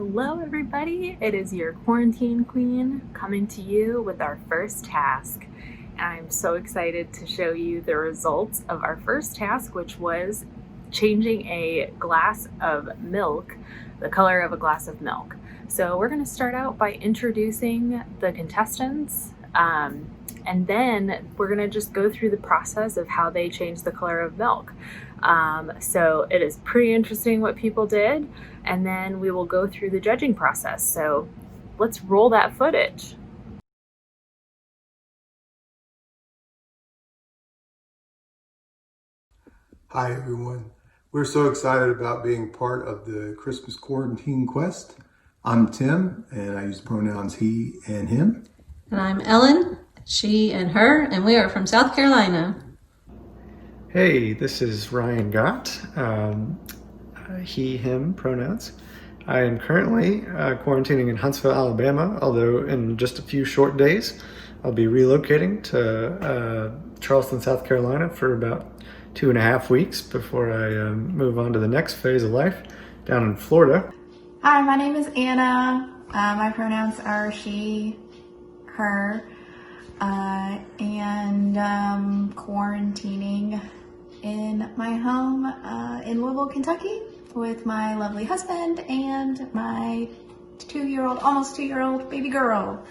Hello everybody, it is your quarantine queen coming to you with our first task. And I'm so excited to show you the results of our first task, which was changing a glass of milk, the color of a glass of milk. So we're going to start out by introducing the contestants, and then we're going to just go through the process of how they change the color of milk. So it is pretty interesting what people did, and then we will go through the judging process. So let's roll that footage. Hi everyone. We're so excited about being part of the Christmas Quarantine Quest. I'm Tim, and I use pronouns he and him. And I'm Ellen, she and her, and we are from South Carolina. Hey, this is Ryan Gott, he, him pronouns. I am currently quarantining in Huntsville, Alabama, although in just a few short days I'll be relocating to Charleston, South Carolina for about 2.5 weeks before I move on to the next phase of life down in Florida. Hi, my name is Anna. My pronouns are she, her, and quarantining in my home in Louisville, Kentucky with my lovely husband and my almost two-year-old baby girl.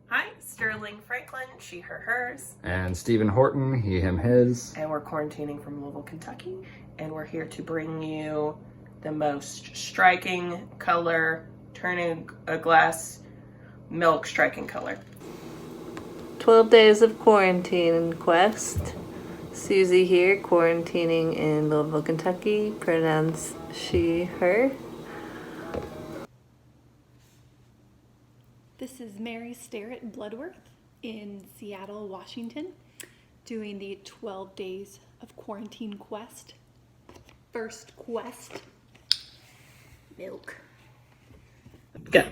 Hi, Sterling Franklin, she, her, hers. And Stephen Horton, he, him, his. And we're quarantining from Louisville, Kentucky. And we're here to bring you the most striking color, turning a glass milk striking color. 12 days of quarantine quest. Susie here, quarantining in Louisville, Kentucky. Pronouns she, her. This is Mary Starrett Bloodworth in Seattle, Washington, doing the 12 days of quarantine quest. First quest, milk. Go.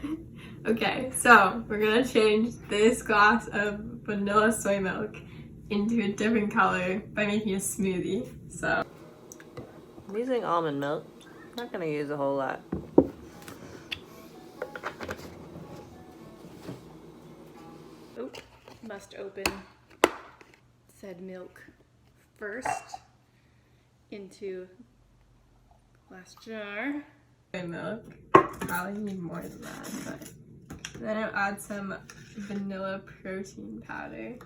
Okay, so we're gonna change this glass of vanilla soy milk into a different color by making a smoothie. So I'm using almond milk. I'm not gonna use a whole lot. Oh, must open said milk first into glass jar. milk, probably need more than that, but then I'll add some vanilla protein powder.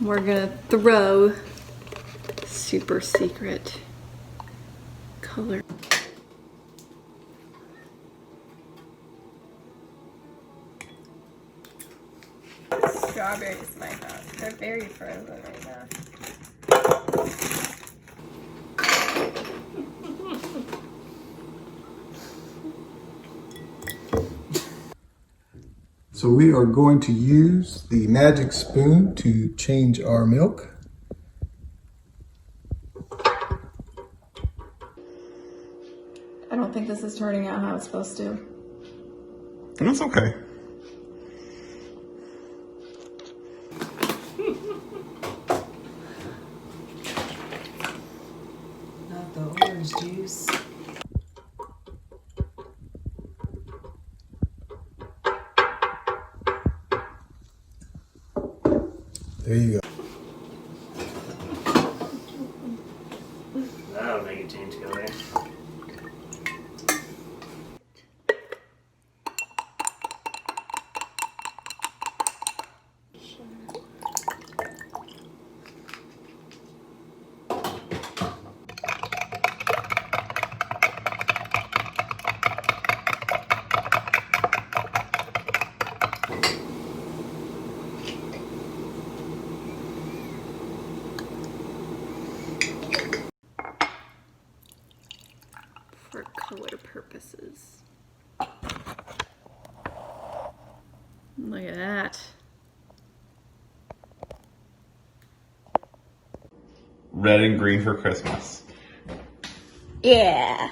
We're gonna throw super secret color. Strawberries might not. They're very frozen right now. So we are going to use the magic spoon to change our milk. I don't think this is turning out how it's supposed to. That's okay. Not the orange juice. There you go. That'll make it change color. For color purposes. Look at that. red and green for Christmas. Yeah.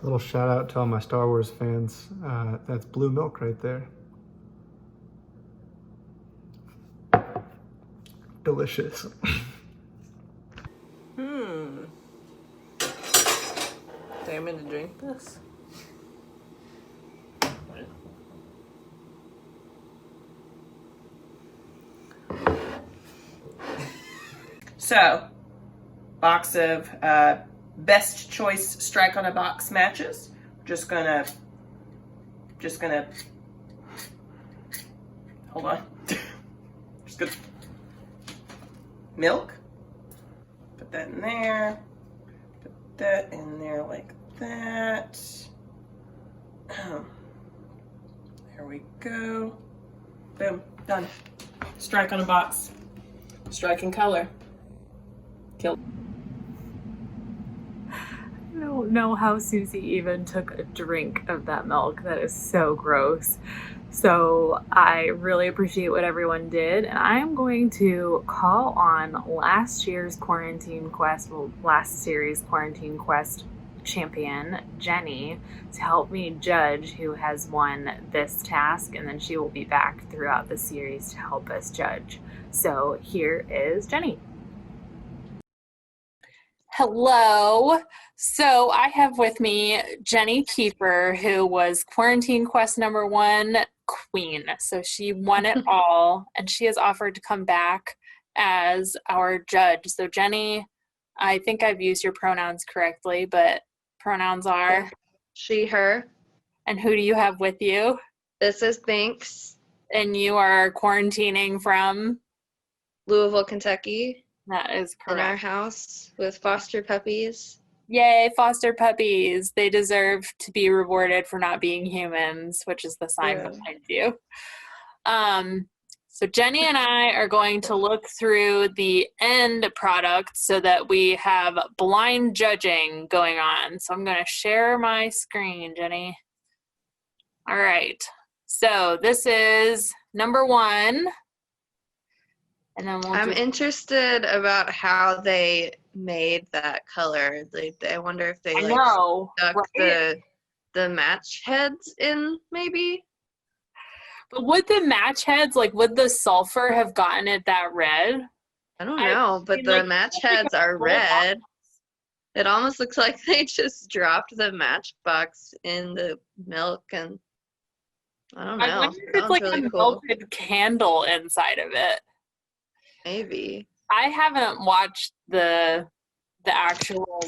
Little shout out to all my Star Wars fans. That's blue milk right there. Delicious. Think I'm gonna drink this? So, box of best choice strike on a box matches. Just gonna hold on. Just gonna milk. Put that in there. Put that in there like that. There we go. Boom, done. Strike on a box. Strike in color. Kill. I don't know how Susie even took a drink of that milk. That is so gross. So I really appreciate what everyone did, and I'm going to call on last series Quarantine Quest champion, Jenny, to help me judge who has won this task, and then she will be back throughout the series to help us judge. So here is Jenny. Hello. So I have with me Jenny Kiefer, who was Quarantine Quest #1 queen. So she won it all, and she has offered to come back as our judge. So Jenny, I think I've used your pronouns correctly, but pronouns are? She, her. And who do you have with you? This is Thanks. And you are quarantining from? Louisville, Kentucky. That is correct. In our house with foster puppies. Yay, foster puppies. They deserve to be rewarded for not being humans, which is the sign behind you. So Jenny and I are going to look through the end product so that we have blind judging going on. So I'm going to share my screen, Jenny. All right. So this is #1. And then I'm interested about how they made that color. I wonder if they stuck the match heads in, maybe. But would the match heads, would the sulfur have gotten it that red? I don't know, but the match heads are red. It almost looks like they just dropped the matchbox in the milk, and I don't know. I wonder if it's like really a melted candle inside of it. Maybe. I haven't watched the actual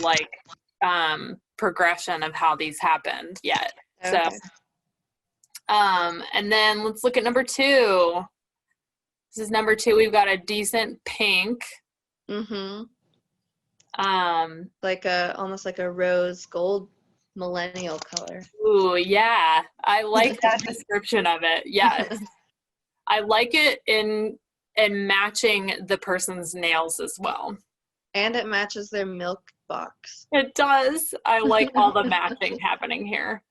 progression of how these happened yet. Okay. So and then let's look at #2. This is #2. We've got a decent pink. Mm-hmm. Almost like a rose gold millennial color. Ooh, yeah. I like that description of it. Yes. I like it in matching the person's nails as well. And it matches their milk box. It does. I like all the matching happening here.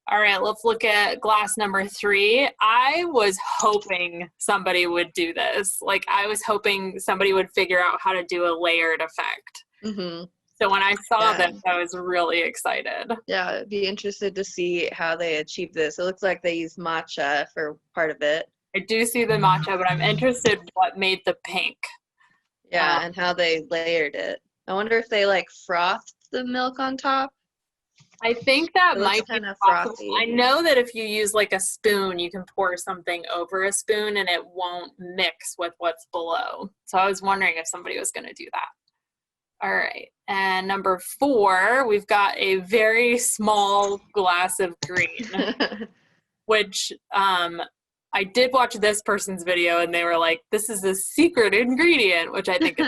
All right, let's look at glass #3. I was hoping somebody would do this. I was hoping somebody would figure out how to do a layered effect. Mm-hmm. So when I saw this, I was really excited. Yeah, I'd be interested to see how they achieve this. It looks like they used matcha for part of it. I do see the matcha, but I'm interested what made the pink. Yeah, and how they layered it. I wonder if they frothed the milk on top. I think that might be possible. frothy. I know that if you use a spoon, you can pour something over a spoon and it won't mix with what's below. So I was wondering if somebody was going to do that. All right. And #4, we've got a very small glass of green, which I did watch this person's video and they were like, this is a secret ingredient, which I think is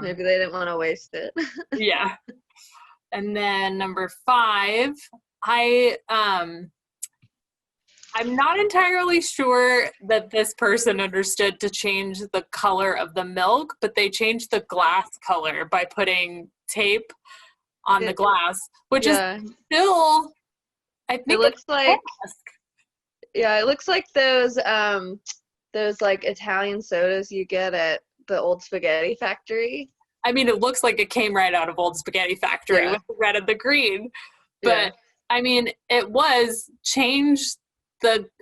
maybe they didn't want to waste it. Yeah. And then #5, I'm not entirely sure that this person understood to change the color of the milk, but they changed the glass color by putting tape on the glass, which is Yeah. still, I think It looks it's like, task. yeah, it looks like those like Italian sodas you get at the old spaghetti factory. I mean, it looks like it came right out of Old Spaghetti Factory Yeah. with the red and the green. Yeah. But I mean, it was changed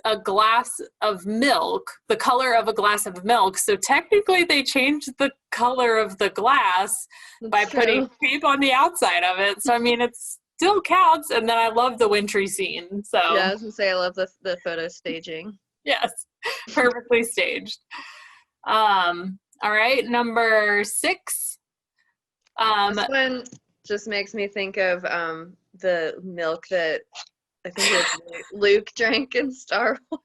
a glass of milk, the color of a glass of milk. So technically, they changed the color of the glass by That's putting true. tape on the outside of it. So I mean, it still counts. And then I love the wintry scene. So Yeah, I was gonna say I love the photo staging. yes, perfectly staged. All right, number 6. This one just makes me think of the milk that I think it was Luke drank in Star Wars.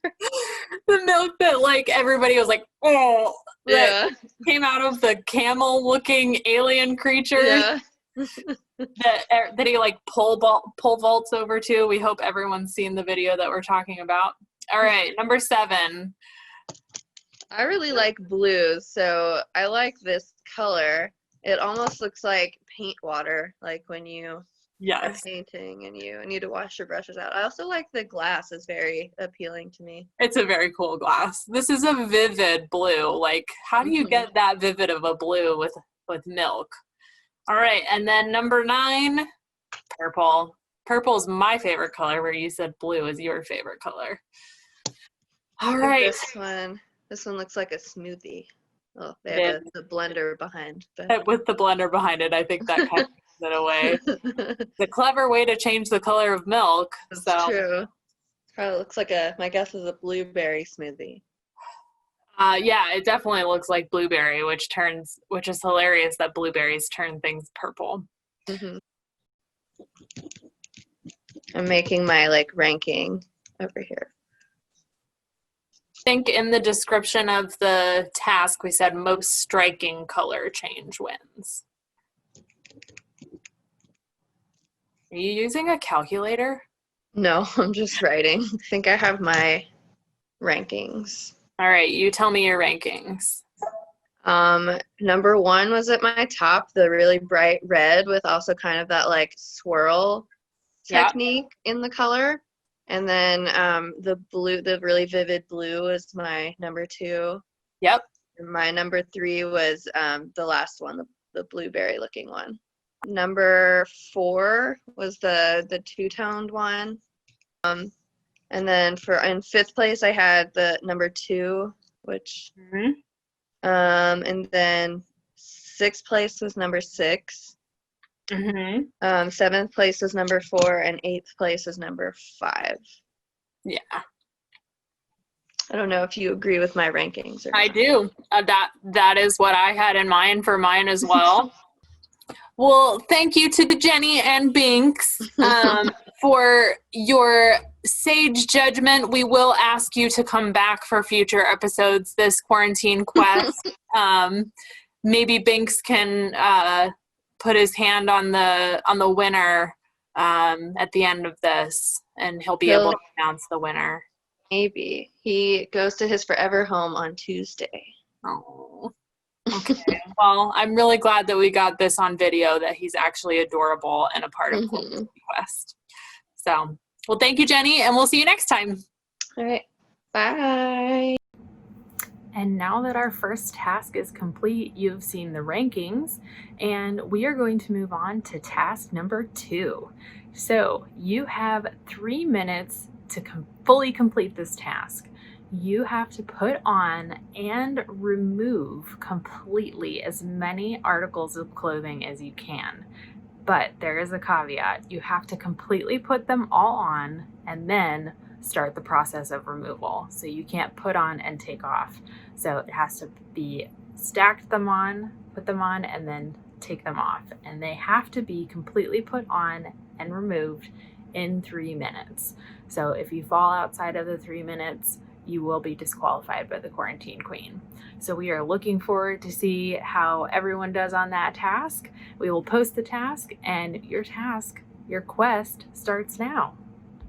The milk that like everybody was like, oh, Yeah. that came out of the camel-looking alien creature Yeah. that he like pole vaults over to. We hope everyone's seen the video that we're talking about. All right, number 7. I really like blues, so I like this color. It almost looks like paint water, like when you are Yes, painting and you need to wash your brushes out. I also like the glass is very appealing to me. it's a very cool glass. This is a vivid blue. Like, how do you get that vivid of a blue with milk? All right, and then number 9, purple. Purple's my favorite color, where you said blue is your favorite color. All right. This one looks like a smoothie. Oh, they have the blender behind. But With the blender behind it, I think that kind of gives it away. The clever way to change the color of milk. That's true. Probably looks like my guess is a blueberry smoothie. Yeah, it definitely looks like blueberry, which is hilarious that blueberries turn things purple. Mm-hmm. I'm making my ranking over here. I think in the description of the task, we said most striking color change wins. Are you using a calculator? No, I'm just writing. I think I have my rankings. All right, you tell me your rankings. Number 1 was at my top, the really bright red with also kind of that swirl technique in the color. And then the really vivid blue was my number 2. Yep. And my number 3 was the last one, the blueberry looking one. Number 4 was the two-toned one. And then in 5th place I had the number 2, which and then 6th place was number 6. 7th place was number 4, and 8th place is number 5. Yeah. I don't know if you agree with my rankings. Or I do. That is what I had in mind for mine as well. Well, thank you to Jenny and Binks for your sage judgment. We will ask you to come back for future episodes this quarantine quest. Maybe Binks can put his hand on the winner at the end of this, and he'll be able to announce the winner. Maybe. He goes to his forever home on Tuesday. Oh. Okay. Well, I'm really glad that we got this on video, that he's actually adorable and a part of Quarantine Quest. So, well, thank you, Jenny, and we'll see you next time. All right. Bye. And now that our first task is complete, you've seen the rankings, and we are going to move on to task number 2. So you have 3 minutes to fully complete this task. You have to put on and remove completely as many articles of clothing as you can. But there is a caveat. You have to completely put them all on and then start the process of removal. So you can't put on and take off. So it has to be stacked them on, put them on, and then take them off. And they have to be completely put on and removed in 3 minutes. So if you fall outside of the 3 minutes, you will be disqualified by the Quarantine Queen. So we are looking forward to see how everyone does on that task. We will post the task, and your quest starts now.